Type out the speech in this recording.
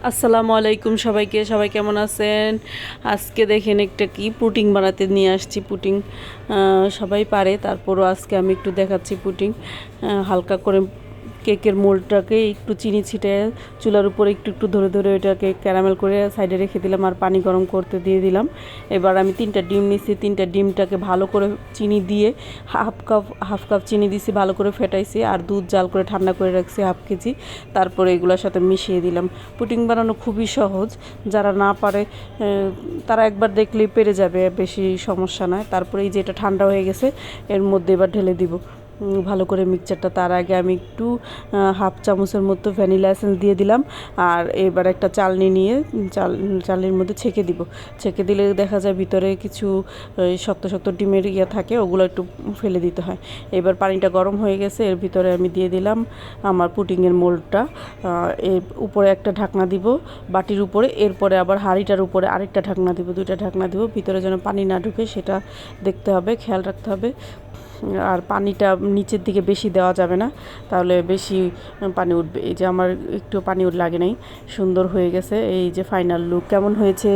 আসসালামু আলাইকুম সবাইকে। সবাই কেমন আছেন? আজকে দেখেন একটা কি পুডিং বানাতে নিয়ে আসছি। পুডিং সবাই পারে, তারপরও আজকে আমি একটু দেখাচ্ছি পুডিং। হালকা করে কেকের মোল্ডটাকে একটু চিনি ছিটে চুলার উপরে একটু একটু ধরে ধরে ওইটাকে ক্যারামেল করে সাইডে রেখে দিলাম আর পানি গরম করতে দিয়ে দিলাম। এবার আমি 3টা ডিম নিচ্ছি। 3টা ডিমটাকে ভালো করে চিনি দিয়ে হাফ কাপ চিনি দিছি, ভালো করে ফেটাইছি আর দুধ জাল করে ঠান্ডা করে রাখছি হাফ কেজি। তারপরে এগুলোর সাথে মিশিয়ে দিলাম। পুডিং বানানো খুবই সহজ, যারা না পারে তারা একবার দেখলেই পেরে যাবে, বেশি সমস্যা নয়। তারপরে এই যে এটা ঠান্ডা হয়ে গেছে, এর মধ্যে এবার ঢেলে দিব ভালো করে মিক্সচারটা। তার আগে আমি একটু হাফ চামচের মতো ভ্যানিলা এসেন্স দিয়ে দিলাম। আর এবার একটা চালনি নিয়ে চালনির মধ্যে ছেঁকে দিব। ছেঁকে দিলে দেখা যায় ভিতরে কিছু শক্ত শক্ত ডিমের থাকে, ওগুলো একটু ফেলে দিতে হয়। এবার পানিটা গরম হয়ে গেছে, এর ভিতরে আমি দিয়ে দিলাম আমার পুডিংয়ের মোল্ডটা। এর উপরে একটা ঢাকনা দিব বাটির উপরে, এরপরে আবার হাঁড়িটার উপরে আরেকটা ঢাকনা দিব, 2টা ঢাকনা দিব। ভিতরে যেন পানি না ঢুকে সেটা দেখতে হবে, খেয়াল রাখতে হবে। আর পানিটা নিচের দিকে বেশি দেওয়া যাবে না, তাহলে বেশি পানি উঠবে। এই যে আমার একটু পানি লাগে নাই, সুন্দর হয়ে গেছে। এই যে ফাইনাল লুক কেমন হয়েছে।